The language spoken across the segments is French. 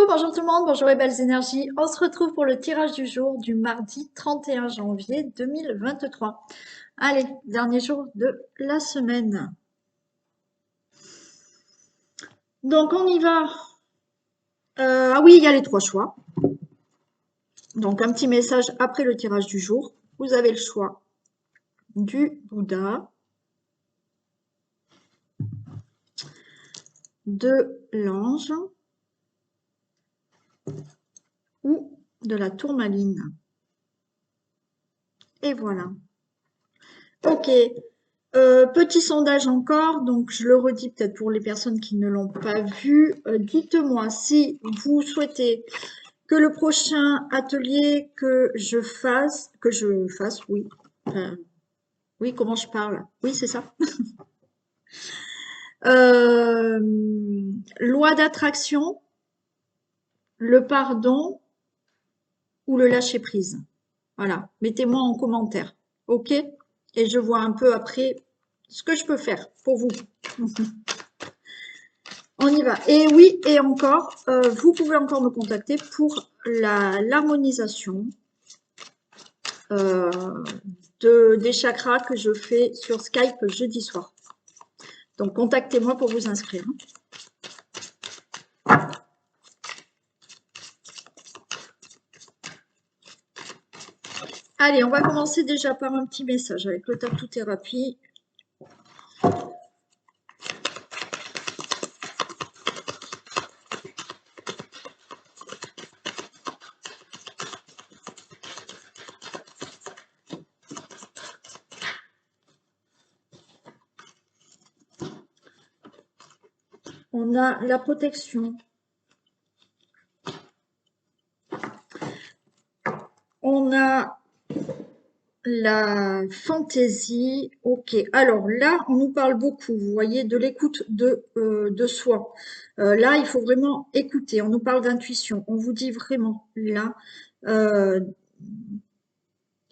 Bonjour tout le monde, bonjour les belles énergies. On se retrouve pour le tirage du jour du mardi 31 janvier 2023. Allez, dernier jour de la semaine. Donc on y va. Ah oui, il y a les 3 choix. Donc un petit message après le tirage du jour. Vous avez le choix du Bouddha, de l'ange ou de la tourmaline. Et voilà. Ok. Petit sondage encore, donc je le redis peut-être pour les personnes qui ne l'ont pas vu. Dites-moi si vous souhaitez que le prochain atelier que je fasse, oui. Oui, comment je parle? Oui, c'est ça. Euh, Loi d'attraction, le pardon ou le lâcher prise. Voilà, mettez-moi en commentaire, ok? Et je vois un peu après ce que je peux faire pour vous. On y va. Et oui, et encore, vous pouvez encore me contacter pour l'harmonisation des chakras que je fais sur Skype jeudi soir. Donc, contactez-moi pour vous inscrire. Allez, on va commencer déjà par un petit message avec le tatou-thérapie. On a la protection. On a la fantaisie. Ok, alors là, on nous parle beaucoup, vous voyez, de l'écoute de soi. Là, il faut vraiment écouter. On nous parle d'intuition. On vous dit vraiment là. euh,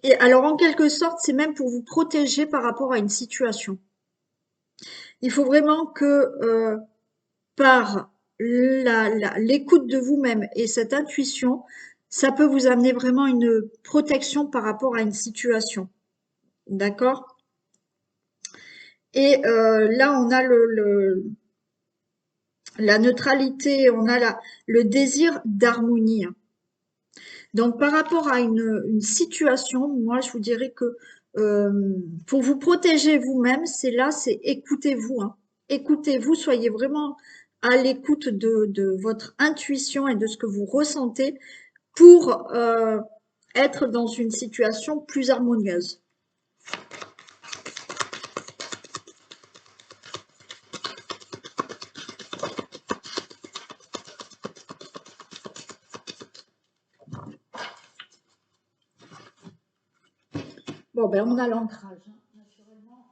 et alors, en quelque sorte, c'est même pour vous protéger par rapport à une situation. Il faut vraiment que par l'écoute de vous-même et cette intuition, ça peut vous amener vraiment une protection par rapport à une situation. D'accord? Et là, on a la neutralité, on a le désir d'harmonie. Donc, par rapport à une situation, moi, je vous dirais que pour vous protéger vous-même, c'est écoutez-vous. Hein. Écoutez-vous, soyez vraiment à l'écoute de votre intuition et de ce que vous ressentez pour être dans une situation plus harmonieuse. Bon, ben, on a l'ancrage, hein, naturellement.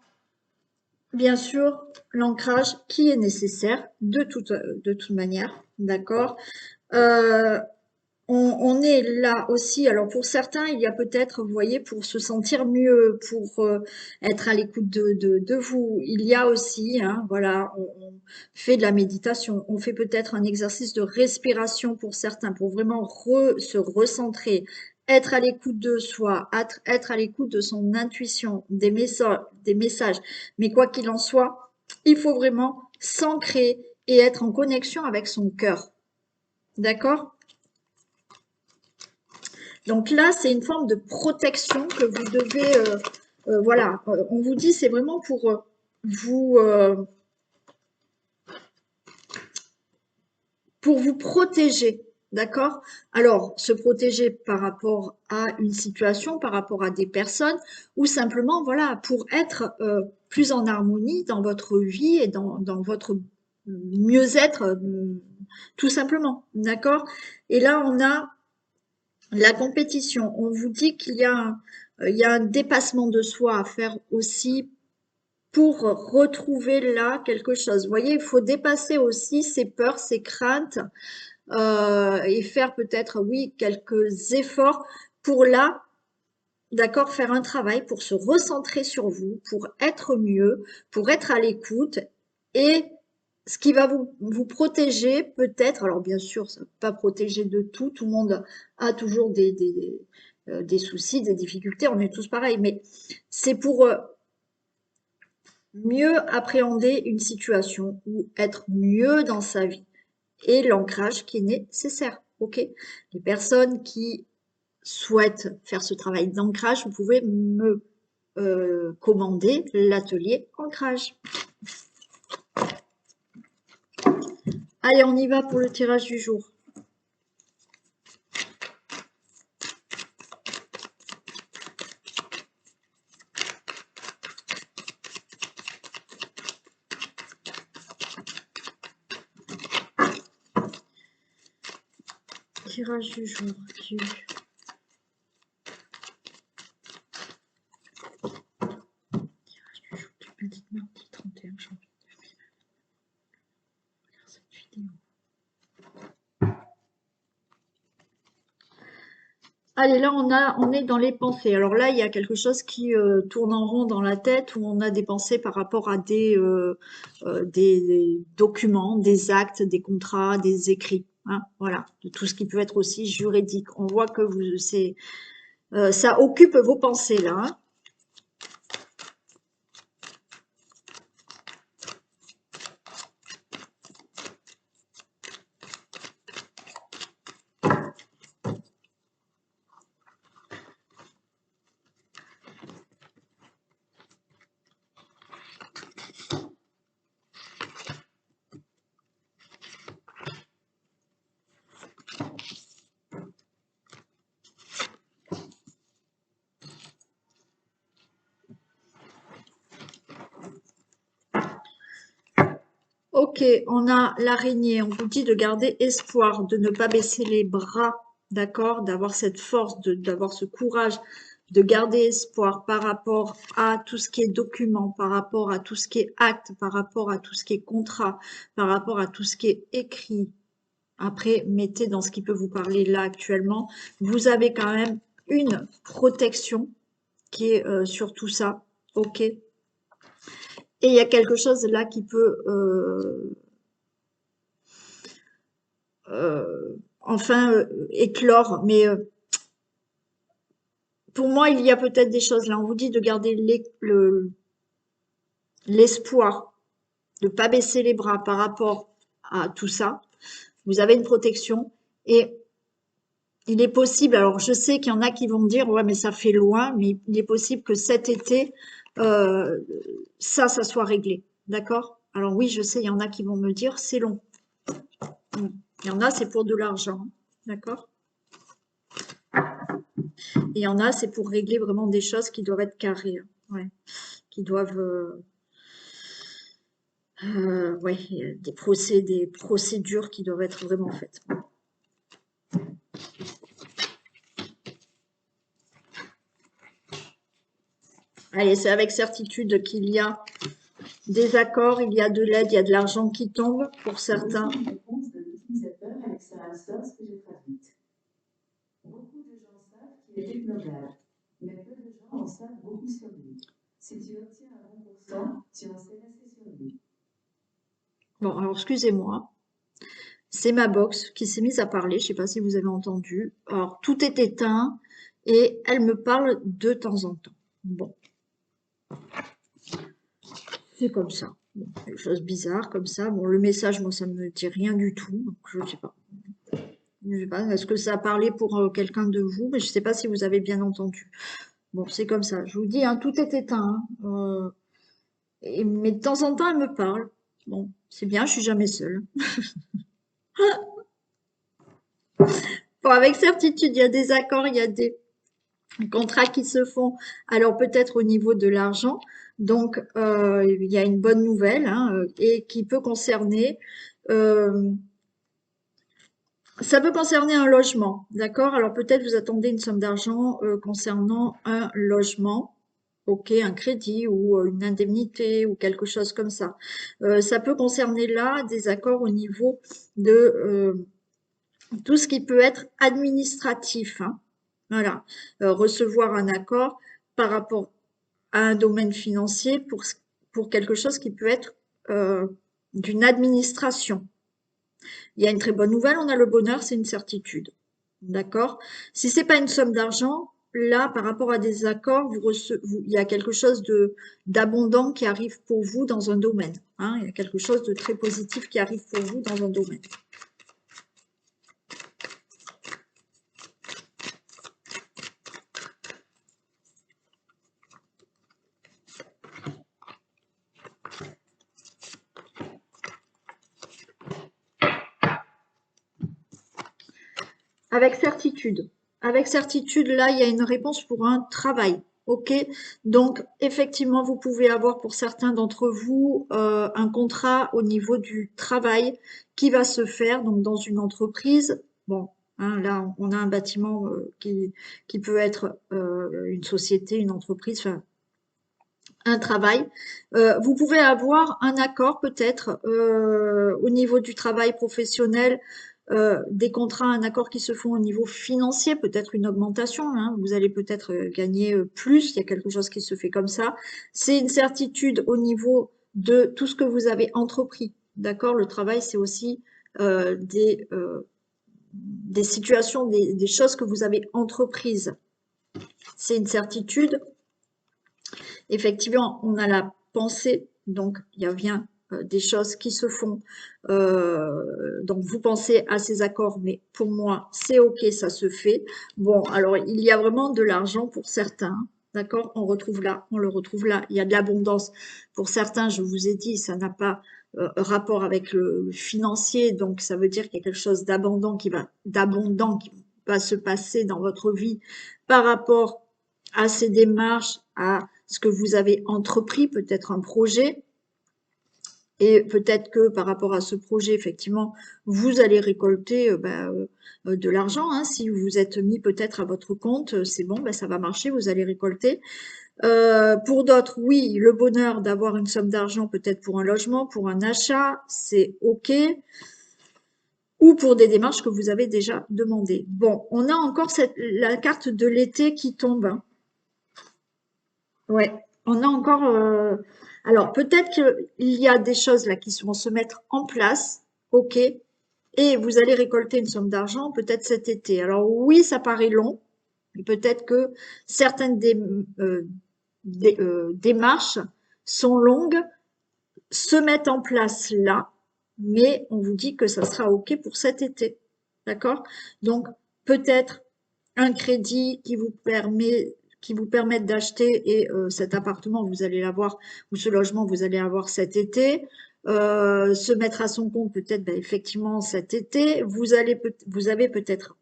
Bien sûr, l'ancrage qui est nécessaire de toute manière, d'accord. Euh, on est là aussi, alors pour certains, il y a peut-être, vous voyez, pour se sentir mieux, pour être à l'écoute de vous, il y a aussi, hein, voilà, on fait de la méditation, on fait peut-être un exercice de respiration pour certains, pour vraiment se recentrer, être à l'écoute de soi, être à l'écoute de son intuition, des messages. Mais quoi qu'il en soit, il faut vraiment s'ancrer et être en connexion avec son cœur. D'accord? Donc là, c'est une forme de protection que vous devez, voilà, on vous dit, c'est vraiment pour vous, pour vous protéger, d'accord? Alors, se protéger par rapport à une situation, par rapport à des personnes, ou simplement, voilà, pour être plus en harmonie dans votre vie et dans votre mieux-être, tout simplement, d'accord? Et là, on a la compétition. On vous dit il y a un dépassement de soi à faire aussi pour retrouver là quelque chose. Vous voyez, il faut dépasser aussi ses peurs, ses craintes et faire peut-être, oui, quelques efforts pour là, d'accord, faire un travail pour se recentrer sur vous, pour être mieux, pour être à l'écoute et ce qui va vous protéger peut-être, alors bien sûr, ça ne peut pas protéger de tout, tout le monde a toujours des soucis, des difficultés, on est tous pareils, mais c'est pour mieux appréhender une situation ou être mieux dans sa vie et l'ancrage qui est nécessaire. Ok. Les personnes qui souhaitent faire ce travail d'ancrage, vous pouvez me commander l'atelier ancrage. Allez, on y va pour le tirage du jour. Tirage du jour. Petite mardi 31 janvier. Cette vidéo. Allez, là, on est dans les pensées. Alors là, il y a quelque chose qui tourne en rond dans la tête, où on a des pensées par rapport à des documents, des actes, des contrats, des écrits. Hein, voilà, de tout ce qui peut être aussi juridique. On voit que ça occupe vos pensées là. Hein. Ok, on a l'araignée. On vous dit de garder espoir, de ne pas baisser les bras, d'accord, d'avoir cette force, d'avoir ce courage, de garder espoir par rapport à tout ce qui est document, par rapport à tout ce qui est acte, par rapport à tout ce qui est contrat, par rapport à tout ce qui est écrit. Après, mettez dans ce qui peut vous parler là actuellement. Vous avez quand même une protection qui est sur tout ça, ok. Et il y a quelque chose là qui peut enfin éclore. Mais pour moi, il y a peut-être des choses là. On vous dit de garder l'espoir, de ne pas baisser les bras par rapport à tout ça. Vous avez une protection et il est possible, alors je sais qu'il y en a qui vont me dire, ouais, mais ça fait loin, mais il est possible que cet été, euh, ça soit réglé. D'accord? Alors oui, je sais, il y en a qui vont me dire, c'est long. Il y en a, c'est pour de l'argent. D'accord? Et il y en a, c'est pour régler vraiment des choses qui doivent être carrées. Ouais. Qui doivent, ouais, des procédures qui doivent être vraiment faites. Allez, c'est avec certitude qu'il y a des accords, il y a de l'aide, il y a de l'argent qui tombe pour certains. Réponse de l'utilisateur Alexa Alstos que j'ai traduite. Beaucoup de gens savent qu'il est technogage, mais peu de gens en savent beaucoup sur lui. Si tu obtiens un bon pourcent, tu en sais assez sur lui. Bon, alors excusez-moi. C'est ma box qui s'est mise à parler, je ne sais pas si vous avez entendu. Alors, tout est éteint et elle me parle de temps en temps. Bon, c'est comme ça. Bon, des choses bizarres comme ça. Bon, le message, moi, ça ne me dit rien du tout. Donc, je ne sais pas. Je sais pas, est-ce que ça a parlé pour quelqu'un de vous? Mais je ne sais pas si vous avez bien entendu. Bon, c'est comme ça. Je vous dis, hein, tout est éteint. Hein. Mais de temps en temps, elle me parle. Bon, c'est bien, je suis jamais seule. Bon, avec certitude, il y a des accords, il y a des contrats qui se font. Alors peut-être au niveau de l'argent. Donc, il y a une bonne nouvelle hein, et qui peut concerner. euh, Ça peut concerner un logement, d'accord? Alors peut-être vous attendez une somme d'argent concernant un logement, ok, un crédit ou une indemnité ou quelque chose comme ça. Ça peut concerner là des accords au niveau de tout ce qui peut être administratif, hein. Voilà. Recevoir un accord par rapport à un domaine financier pour quelque chose qui peut être d'une administration. Il y a une très bonne nouvelle, on a le bonheur, c'est une certitude. D'accord? Si c'est pas une somme d'argent, là, par rapport à des accords, il y a quelque chose d'abondant qui arrive pour vous dans un domaine. Hein, il y a quelque chose de très positif qui arrive pour vous dans un domaine. Avec certitude. Avec certitude, là, il y a une réponse pour un travail. OK? Donc, effectivement, vous pouvez avoir pour certains d'entre vous un contrat au niveau du travail qui va se faire donc dans une entreprise. Bon, hein, là, on a un bâtiment qui peut être une société, une entreprise, enfin, un travail. Vous pouvez avoir un accord peut-être au niveau du travail professionnel, des contrats, un accord qui se font au niveau financier, peut-être une augmentation, hein, vous allez peut-être gagner plus, il y a quelque chose qui se fait comme ça. C'est une certitude au niveau de tout ce que vous avez entrepris, d'accord? Le travail, c'est aussi des situations, des choses que vous avez entreprises. C'est une certitude. Effectivement, on a la pensée, donc il y a bien des choses qui se font. Donc vous pensez à ces accords, mais pour moi, c'est OK, ça se fait. Bon, alors il y a vraiment de l'argent pour certains. D'accord? On retrouve là, on le retrouve là. Il y a de l'abondance. Pour certains, je vous ai dit, ça n'a pas rapport avec le financier, donc ça veut dire qu'il y a quelque chose d'abondant qui va se passer dans votre vie par rapport à ces démarches, à ce que vous avez entrepris, peut-être un projet, et peut-être que par rapport à ce projet, effectivement, vous allez récolter de l'argent. Hein. Si vous vous êtes mis peut-être à votre compte, c'est bon, ça va marcher, vous allez récolter. Pour d'autres, oui, le bonheur d'avoir une somme d'argent, peut-être pour un logement, pour un achat, c'est OK. Ou pour des démarches que vous avez déjà demandées. Bon, on a encore la carte de l'été qui tombe. Hein. Ouais, on a encore. Alors peut-être qu'il y a des choses là qui vont se mettre en place, ok, et vous allez récolter une somme d'argent peut-être cet été. Alors oui, ça paraît long, mais peut-être que certaines démarches sont longues, se mettent en place là, mais on vous dit que ça sera ok pour cet été, d'accord? Donc peut-être un crédit qui vous permette d'acheter et cet appartement, vous allez l'avoir, ou ce logement, vous allez avoir cet été. Se mettre à son compte peut-être effectivement cet été. Vous avez peut-être,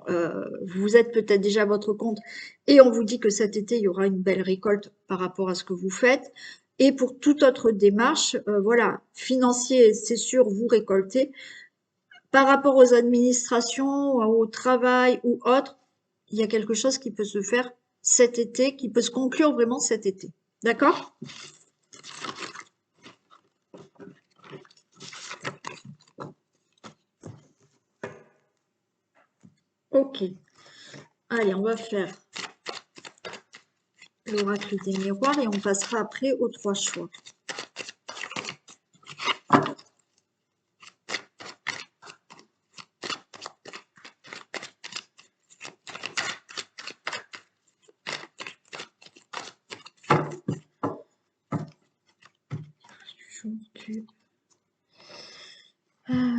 vous êtes peut-être déjà à votre compte et on vous dit que cet été, il y aura une belle récolte par rapport à ce que vous faites. Et pour toute autre démarche, voilà, financier, c'est sûr, vous récoltez. Par rapport aux administrations, au travail ou autre, il y a quelque chose qui peut se faire cet été, qui peut se conclure vraiment cet été. D'accord? Ok. Allez, on va faire l'oracle des miroirs et on passera après aux 3 choix.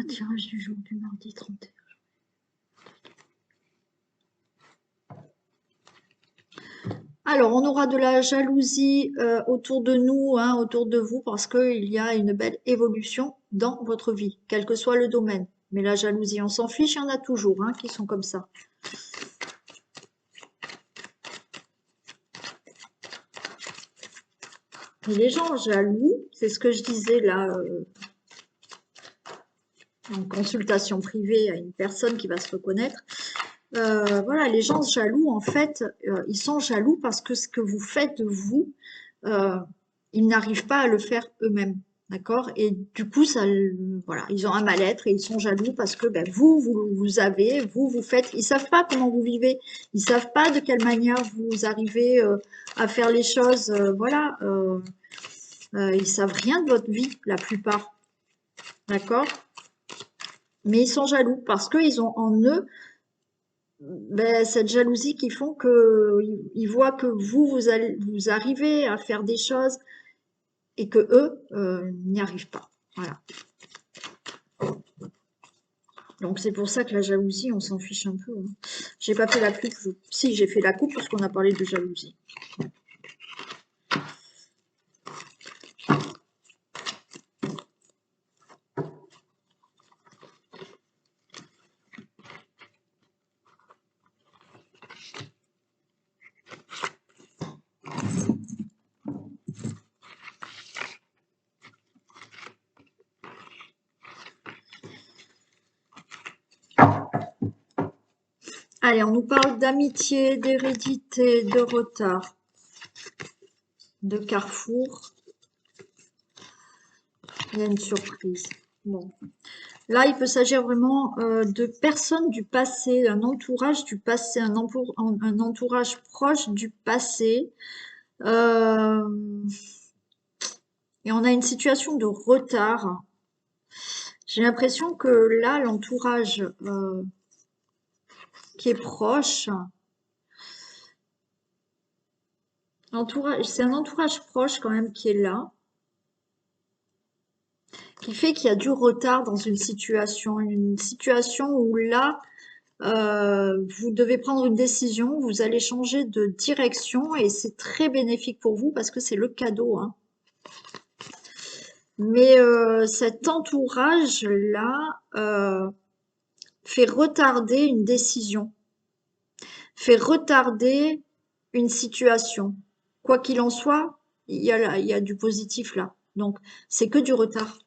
Tirage du jour du mardi 31. Alors, on aura de la jalousie autour de nous, hein, autour de vous, parce qu'il y a une belle évolution dans votre vie, quel que soit le domaine. Mais la jalousie, on s'en fiche, il y en a toujours hein, qui sont comme ça. Et les gens jaloux, c'est ce que je disais là, en consultation privée à une personne qui va se reconnaître. Voilà, les gens jaloux, en fait, ils sont jaloux parce que ce que vous faites de vous, ils n'arrivent pas à le faire eux-mêmes. D'accord? Et du coup, voilà, ils ont un mal-être et ils sont jaloux parce que vous faites, ils savent pas comment vous vivez, ils savent pas de quelle manière vous arrivez à faire les choses, voilà. Ils savent rien de votre vie, la plupart. D'accord? Mais ils sont jaloux parce qu'ils ont en eux cette jalousie qui font que ils voient que vous arrivez à faire des choses et que eux n'y arrivent pas. Voilà. Donc c'est pour ça que la jalousie, on s'en fiche un peu. Hein. J'ai pas fait la coupe. Si, j'ai fait la coupe parce qu'on a parlé de jalousie. Allez, on nous parle d'amitié, d'hérédité, de retard, de carrefour. Il y a une surprise. Bon. Là, il peut s'agir vraiment de personnes du passé, un entourage du passé, un entourage proche du passé. Et on a une situation de retard. J'ai l'impression que là, l'entourage qui est proche, c'est un entourage proche quand même qui est là, qui fait qu'il y a du retard dans une situation où là, vous devez prendre une décision, vous allez changer de direction et c'est très bénéfique pour vous parce que c'est le cadeau. Hein. Mais cet entourage-là fait retarder une décision, fait retarder une situation. Quoi qu'il en soit, il y a du positif là. Donc, c'est que du retard.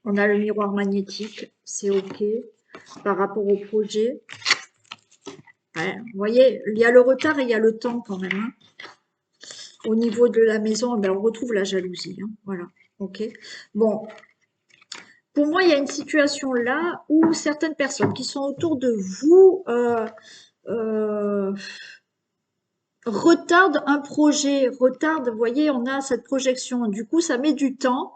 On a le miroir magnétique, c'est OK par rapport au projet. Ouais, vous voyez, il y a le retard et il y a le temps quand même. Hein. Au niveau de la maison, ben, on retrouve la jalousie. Hein. Voilà, OK. Bon, pour moi, il y a une situation là où certaines personnes qui sont autour de vous retardent un projet, retardent, vous voyez, on a cette projection. Du coup, ça met du temps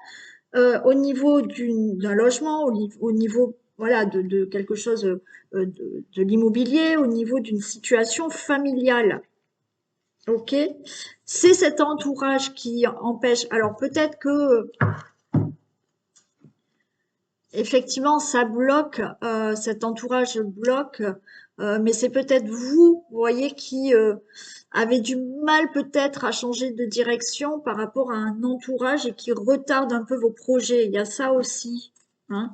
au niveau d'un logement, au niveau voilà, de quelque chose de l'immobilier, au niveau d'une situation familiale. Ok, c'est cet entourage qui empêche. Alors peut-être que effectivement ça bloque, cet entourage bloque, mais c'est peut-être vous, vous voyez, qui avez du mal peut-être à changer de direction par rapport à un entourage et qui retarde un peu vos projets. Il y a ça aussi. Hein.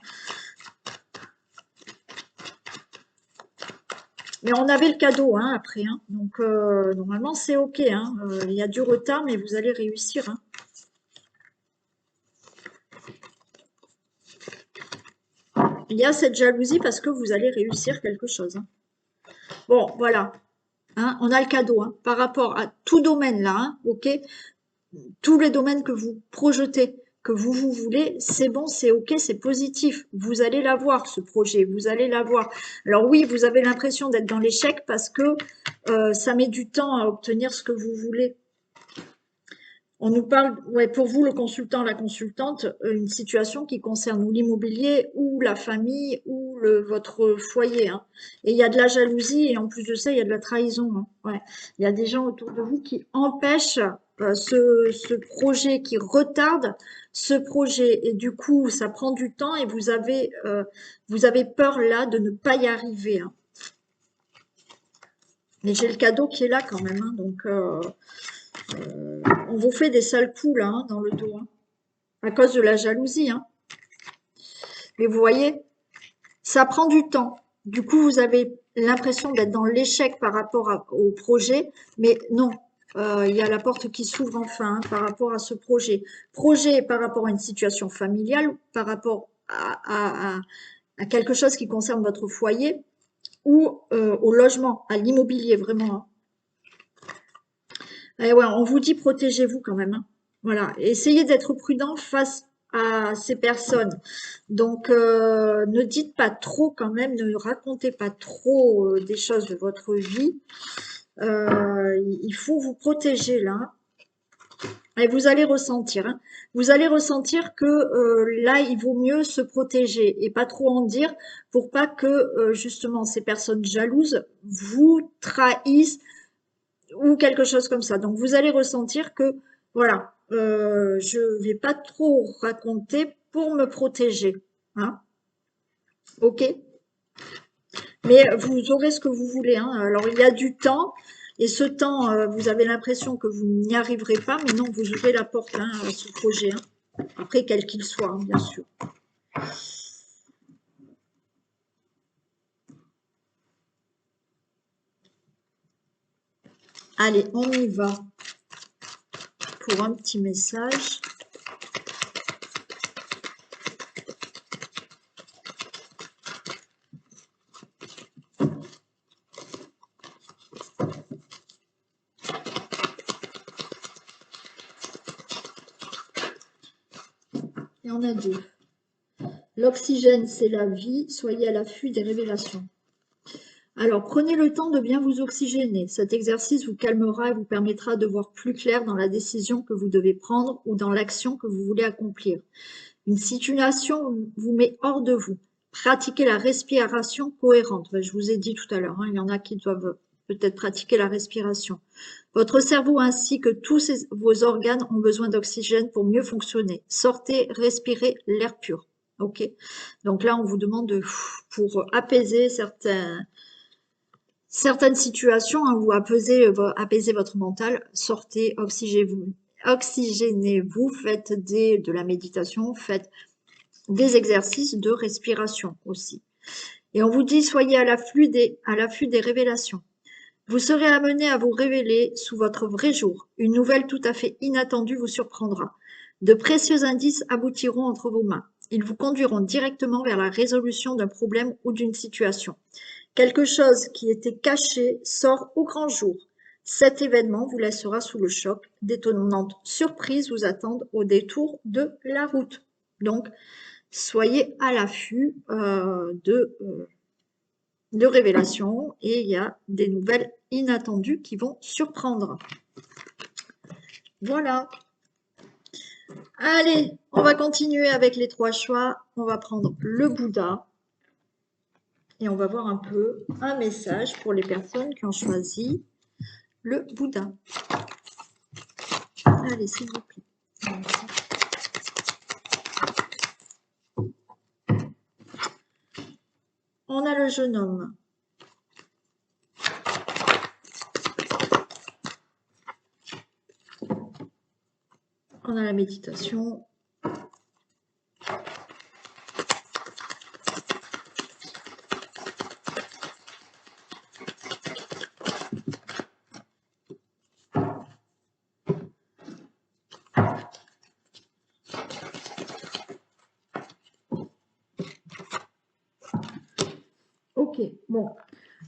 Mais on avait le cadeau hein, après, hein. Donc normalement c'est ok. Hein. Il y a du retard, mais vous allez réussir. Hein. Il y a cette jalousie parce que vous allez réussir quelque chose. Hein. Bon, voilà. Hein, on a le cadeau hein, par rapport à tout domaine là, hein, ok. Tous les domaines que vous projetez, que vous voulez, c'est bon, c'est ok, c'est positif. Vous allez l'avoir ce projet, vous allez l'avoir. Alors oui, vous avez l'impression d'être dans l'échec parce que ça met du temps à obtenir ce que vous voulez. On nous parle, ouais, pour vous, le consultant, la consultante, une situation qui concerne ou l'immobilier ou la famille ou votre foyer. Hein. Et il y a de la jalousie et en plus de ça, il y a de la trahison. Hein. Ouais. Il y a des gens autour de vous qui empêchent ce projet, qui retardent ce projet. Et du coup, ça prend du temps et vous avez peur là de ne pas y arriver. Hein. Mais j'ai le cadeau qui est là quand même. Hein, donc, on vous fait des sales coups là, hein, dans le dos. Hein. À cause de la jalousie. Hein. Mais vous voyez, ça prend du temps. Du coup, vous avez l'impression d'être dans l'échec par rapport au projet, mais non, il y a la porte qui s'ouvre enfin hein, par rapport à ce projet. Projet par rapport à une situation familiale, par rapport à quelque chose qui concerne votre foyer ou au logement, à l'immobilier vraiment. Hein. Et ouais, on vous dit protégez-vous quand même. Hein. Voilà, essayez d'être prudent face à ces personnes. Donc, ne dites pas trop quand même, ne racontez pas trop des choses de votre vie. Il faut vous protéger là. Et vous allez ressentir, hein. Vous allez ressentir que là, il vaut mieux se protéger et pas trop en dire pour pas que justement ces personnes jalouses vous trahissent ou quelque chose comme ça. Donc vous allez ressentir que voilà, je vais pas trop raconter pour me protéger, hein. Ok? Mais vous aurez ce que vous voulez, hein. Alors il y a du temps, et ce temps, vous avez l'impression que vous n'y arriverez pas, mais non, vous ouvrez la porte, hein, à ce projet, hein. Après, quel qu'il soit, hein, bien sûr. Allez, on y va pour un petit message. Et on a deux. L'oxygène, c'est la vie. Soyez à l'affût des révélations. Alors, prenez le temps de bien vous oxygéner. Cet exercice vous calmera et vous permettra de voir plus clair dans la décision que vous devez prendre ou dans l'action que vous voulez accomplir. Une situation vous met hors de vous. Pratiquez la respiration cohérente. Je vous ai dit tout à l'heure, hein, il y en a qui doivent peut-être pratiquer la respiration. Votre cerveau ainsi que tous vos organes ont besoin d'oxygène pour mieux fonctionner. Sortez, respirez l'air pur. Ok. Donc là, on vous demande pour apaiser certaines situations, hein, ou apaiser votre mental, sortez, oxygénez-vous, faites de la méditation, faites des exercices de respiration aussi. Et on vous dit, soyez à l'affût des révélations. Vous serez amené à vous révéler sous votre vrai jour. Une nouvelle tout à fait inattendue vous surprendra. De précieux indices aboutiront entre vos mains. Ils vous conduiront directement vers la résolution d'un problème ou d'une situation. Quelque chose qui était caché sort au grand jour. Cet événement vous laissera sous le choc. D'étonnantes surprises vous attendent au détour de la route. Donc, soyez à l'affût de révélations et il y a des nouvelles inattendues qui vont surprendre. Voilà. Allez, on va continuer avec les trois choix. On va prendre le Bouddha et on va voir un peu un message pour les personnes qui ont choisi le Bouddha. Allez, s'il vous plaît. On a le jeune homme. On a la méditation. Ok, bon.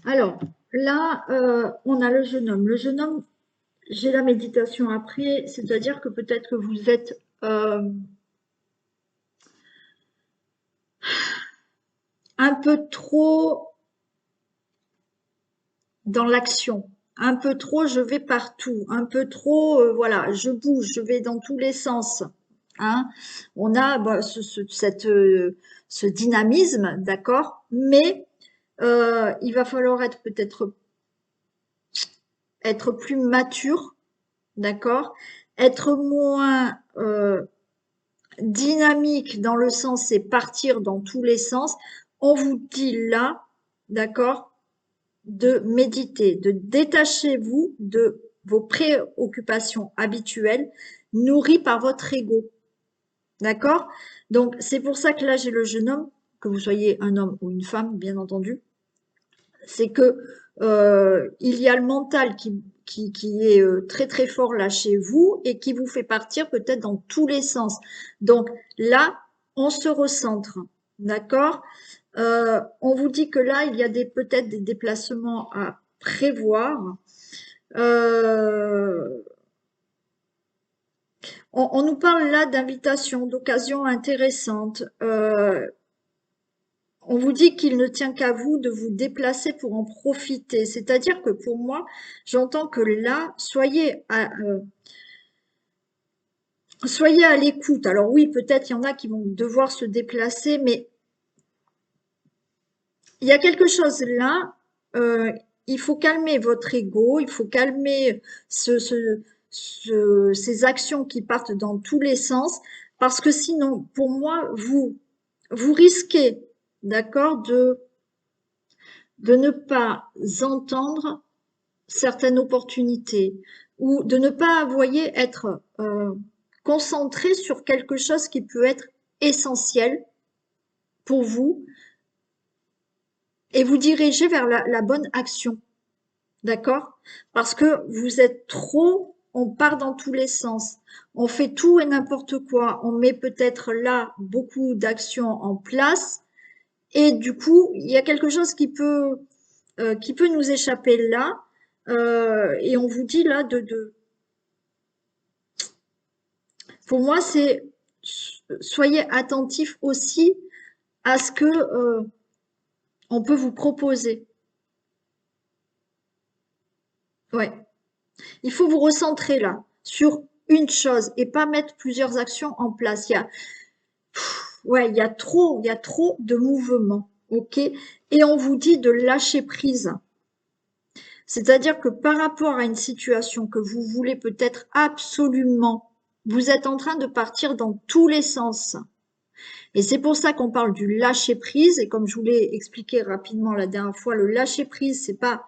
Alors, là, on a le jeune homme. Le jeune homme, j'ai la méditation après, c'est-à-dire que peut-être que vous êtes un peu trop dans l'action, un peu trop je vais partout, un peu trop, voilà, je bouge, je vais dans tous les sens. Hein. On a ce dynamisme, d'accord, mais il va falloir être peut-être être plus mature, d'accord, être moins dynamique dans le sens c'est partir dans tous les sens. On vous dit là, d'accord, de méditer, de détachez-vous de vos préoccupations habituelles nourries par votre ego. D'accord? Donc, c'est pour ça que là, j'ai le jeune homme, que vous soyez un homme ou une femme, bien entendu. C'est que il y a le mental qui est très très fort là chez vous et qui vous fait partir peut-être dans tous les sens. Donc là, on se recentre. D'accord? On vous dit que là, il y a peut-être des déplacements à prévoir. On nous parle là d'invitations, d'occasions intéressantes. On vous dit qu'il ne tient qu'à vous de vous déplacer pour en profiter. C'est-à-dire que pour moi, j'entends que là, soyez à l'écoute. Alors oui, peut-être il y en a qui vont devoir se déplacer, mais il y a quelque chose là. Il faut calmer votre ego, il faut calmer ces actions qui partent dans tous les sens, parce que sinon, pour moi, vous risquez, d'accord, de ne pas entendre certaines opportunités ou de ne pas, vous voyez, être concentré sur quelque chose qui peut être essentiel pour vous et vous diriger vers la bonne action, d'accord? Parce que vous êtes trop, on part dans tous les sens, on fait tout et n'importe quoi, on met peut-être là beaucoup d'actions en place et du coup, il y a quelque chose qui peut nous échapper là. Et on vous dit là pour moi, c'est soyez attentifs aussi à ce que on peut vous proposer. Ouais, il faut vous recentrer là sur une chose et pas mettre plusieurs actions en place. Ouais, il y a trop de mouvements, ok? Et on vous dit de lâcher prise. C'est-à-dire que par rapport à une situation que vous voulez peut-être absolument, vous êtes en train de partir dans tous les sens. Et c'est pour ça qu'on parle du lâcher prise. Et comme je vous l'ai expliqué rapidement la dernière fois, le lâcher prise, c'est pas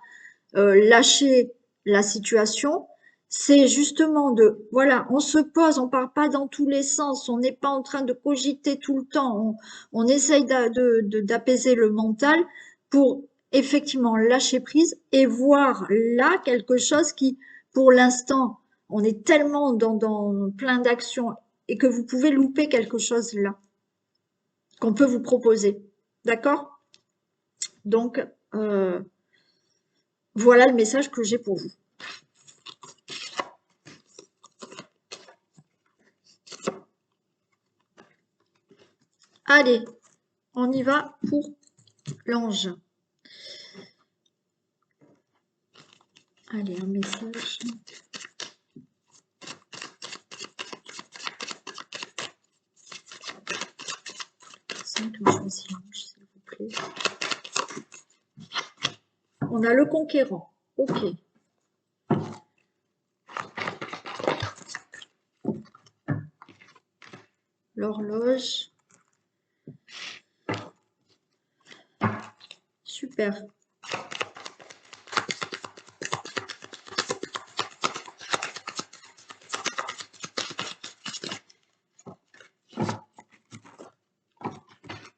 lâcher la situation, c'est justement voilà, on se pose, on part pas dans tous les sens, on n'est pas en train de cogiter tout le temps, on essaye d'apaiser le mental pour effectivement lâcher prise et voir là quelque chose qui, pour l'instant, on est tellement dans plein d'actions et que vous pouvez louper quelque chose là qu'on peut vous proposer. D'accord? Donc, voilà le message que j'ai pour vous. Allez, on y va pour l'ange. Allez, un message. S'il vous plaît. On a le conquérant. Ok. L'horloge. Super.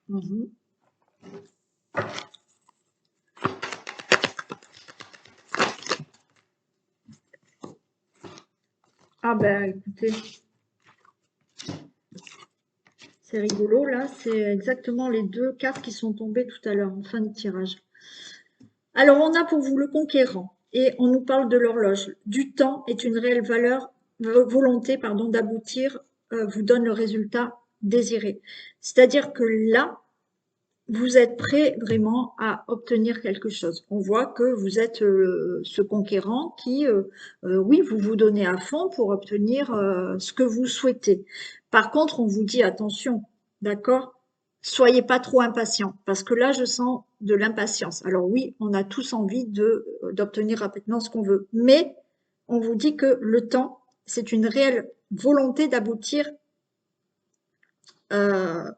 Mhm. Ah ben écoutez, c'est rigolo là, c'est exactement les deux cartes qui sont tombées tout à l'heure en fin de tirage. Alors on a pour vous le conquérant et on nous parle de l'horloge. Du temps est une réelle volonté pardon, d'aboutir vous donne le résultat désiré. C'est-à-dire que là, vous êtes prêt vraiment à obtenir quelque chose. On voit que vous êtes ce conquérant qui, oui, vous vous donnez à fond pour obtenir ce que vous souhaitez. Par contre, on vous dit attention, d'accord? Soyez pas trop impatient, parce que là, je sens de l'impatience. Alors oui, on a tous envie d'obtenir rapidement ce qu'on veut, mais on vous dit que le temps, c'est une réelle volonté d'aboutir euh,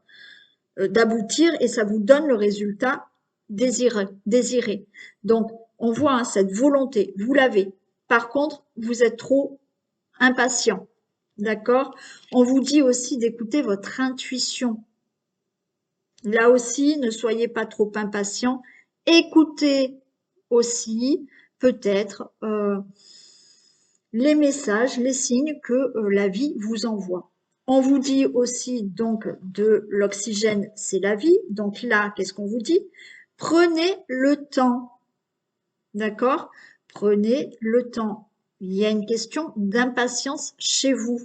d'aboutir et ça vous donne le résultat désiré. Donc, on voit hein, cette volonté, vous l'avez. Par contre, vous êtes trop impatient. D'accord? On vous dit aussi d'écouter votre intuition. Là aussi, ne soyez pas trop impatient. Écoutez aussi peut-être les messages, les signes que la vie vous envoie. On vous dit aussi donc de l'oxygène, c'est la vie. Donc là, qu'est-ce qu'on vous dit? Prenez le temps. D'accord? Prenez le temps. Il y a une question d'impatience chez vous.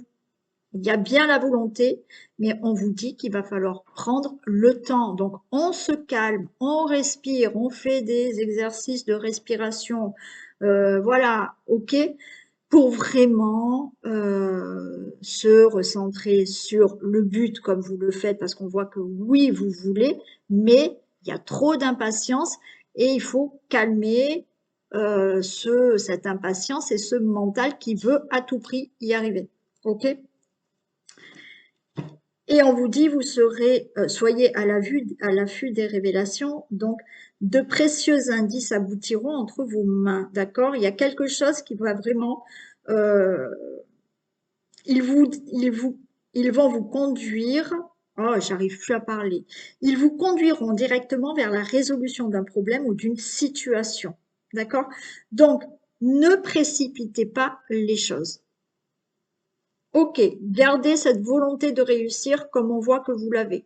Il y a bien la volonté, mais on vous dit qu'il va falloir prendre le temps. Donc, on se calme, on respire, on fait des exercices de respiration. Voilà, ok, pour vraiment se recentrer sur le but comme vous le faites, parce qu'on voit que oui, vous voulez, mais il y a trop d'impatience et il faut calmer cette impatience et ce mental qui veut à tout prix y arriver. Ok? Et on vous dit, vous serez, soyez à l'affût des révélations, donc de précieux indices aboutiront entre vos mains, d'accord? Il y a quelque chose qui va vraiment, euh, ils, vous, ils, vous, ils vont vous conduire, oh, j'arrive plus à parler, ils vous conduiront directement vers la résolution d'un problème ou d'une situation, d'accord? Donc, ne précipitez pas les choses. Ok, gardez cette volonté de réussir comme on voit que vous l'avez.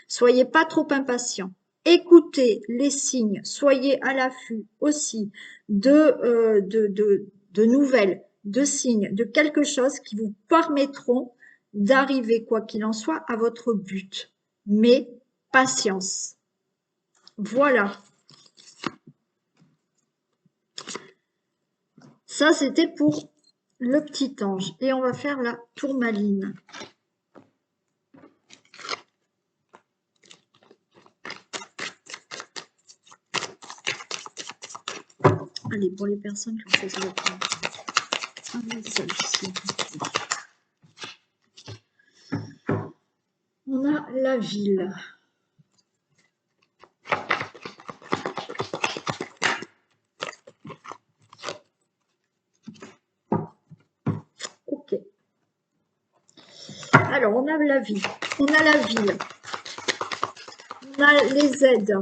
Soyez pas trop impatient. Écoutez les signes, soyez à l'affût aussi de nouvelles, de signes, de quelque chose qui vous permettront d'arriver, quoi qu'il en soit, à votre but. Mais patience. Voilà. Ça, c'était pour le petit ange. Et on va faire la tourmaline. Allez, pour les personnes qui ont choisi la tourmaline. Celle-ci. On a la ville. Ok. Alors, on a la ville. On a la ville. On a les aides.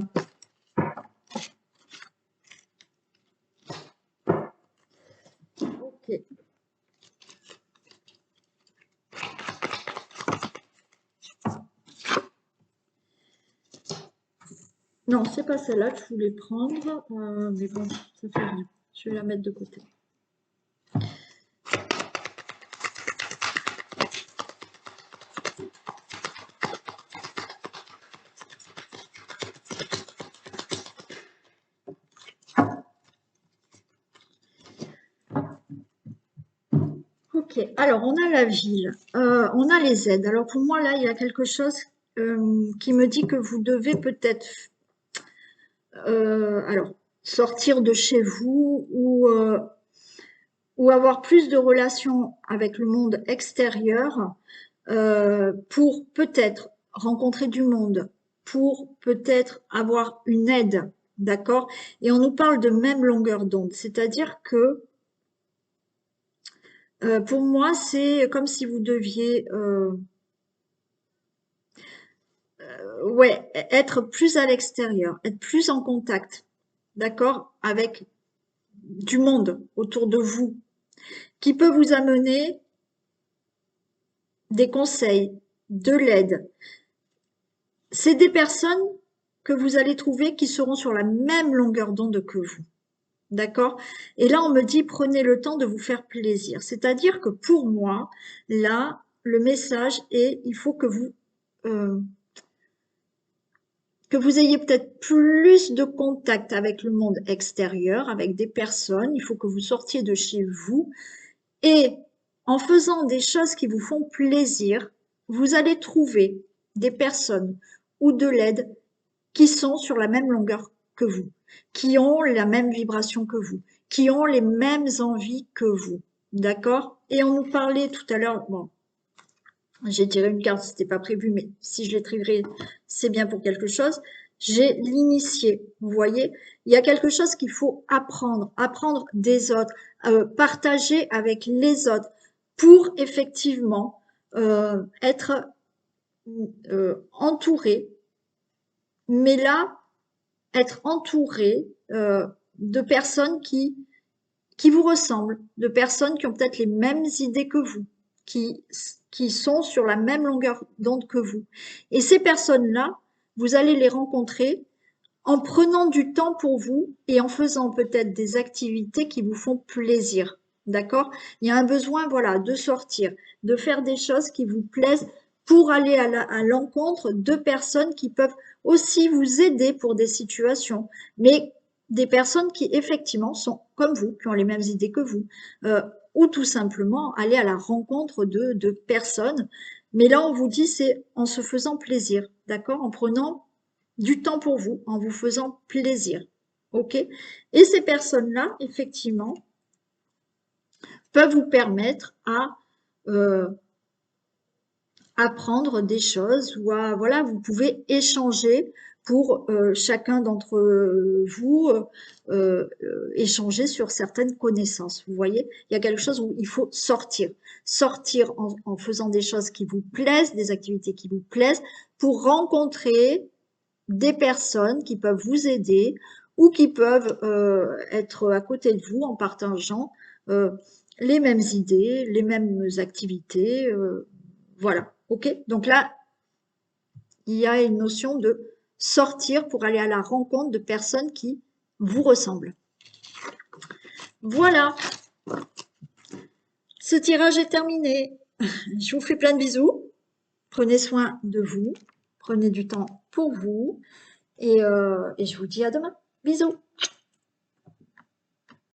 Ok. Non, c'est pas celle-là que je voulais prendre, mais bon, ça fait rien. Je vais la mettre de côté. Ok, alors on a la ville, on a les aides. Alors pour moi, là, il y a quelque chose qui me dit que vous devez peut-être alors, sortir de chez vous ou avoir plus de relations avec le monde extérieur pour peut-être rencontrer du monde, pour peut-être avoir une aide, d'accord? Et on nous parle de même longueur d'onde, c'est-à-dire que pour moi, c'est comme si vous deviez ouais, être plus à l'extérieur, être plus en contact, d'accord, avec du monde autour de vous, qui peut vous amener des conseils, de l'aide. C'est des personnes que vous allez trouver qui seront sur la même longueur d'onde que vous. D'accord? Et là, on me dit, prenez le temps de vous faire plaisir. C'est-à-dire que pour moi, là, le message est, il faut euh, que vous ayez peut-être plus de contact avec le monde extérieur, avec des personnes. Il faut que vous sortiez de chez vous. Et en faisant des choses qui vous font plaisir, vous allez trouver des personnes ou de l'aide qui sont sur la même longueur que vous, qui ont la même vibration que vous, qui ont les mêmes envies que vous. D'accord? Et on nous parlait tout à l'heure, bon, j'ai tiré une carte, c'était pas prévu, mais si je l'ai tirée, c'est bien pour quelque chose. J'ai l'initié, vous voyez, il y a quelque chose qu'il faut apprendre, apprendre des autres, partager avec les autres pour effectivement être entouré, mais là, être entouré de personnes qui vous ressemblent, de personnes qui ont peut-être les mêmes idées que vous, qui sont sur la même longueur d'onde que vous. Et ces personnes-là, vous allez les rencontrer en prenant du temps pour vous et en faisant peut-être des activités qui vous font plaisir. d'accord? Il y a un besoin, voilà, de sortir, de faire des choses qui vous plaisent pour aller à l'encontre de personnes qui peuvent aussi vous aider pour des situations, mais des personnes qui effectivement sont comme vous, qui ont les mêmes idées que vous, ou tout simplement aller à la rencontre de personnes. Mais là, on vous dit, c'est en se faisant plaisir, d'accord? En prenant du temps pour vous, en vous faisant plaisir, ok? Et ces personnes-là, effectivement, peuvent vous permettre à apprendre des choses ou à, voilà, vous pouvez échanger pour chacun d'entre vous, échanger sur certaines connaissances. Vous voyez, il y a quelque chose où il faut sortir. Sortir en faisant des choses qui vous plaisent, des activités qui vous plaisent, pour rencontrer des personnes qui peuvent vous aider ou qui peuvent être à côté de vous en partageant euh, les mêmes idées, les mêmes activités. Voilà, ok? Donc là, il y a une notion de sortir pour aller à la rencontre de personnes qui vous ressemblent. Voilà, ce tirage est terminé. Je vous fais plein de bisous. Prenez soin de vous. Prenez du temps pour vous. Et je vous dis à demain. Bisous.